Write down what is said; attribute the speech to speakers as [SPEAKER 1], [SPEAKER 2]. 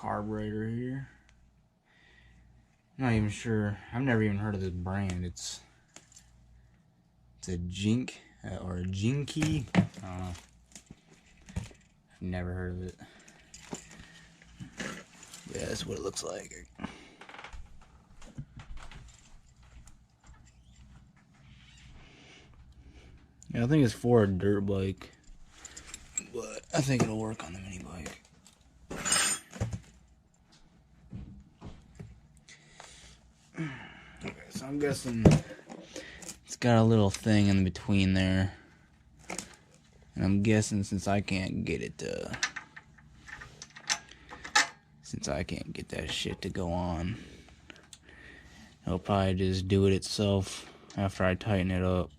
[SPEAKER 1] carburetor here. I'm not even sure. I've never even heard of this brand. It's a Jinky or a Jinky. I don't know. I've never heard of it. Yeah, that's what it looks like. Yeah, I think it's for a dirt bike, but I think it'll work on the mini bike. Okay, so I'm guessing it's got a little thing in between there, and I'm guessing since I can't get that shit to go on, it'll probably just do it itself after I tighten it up.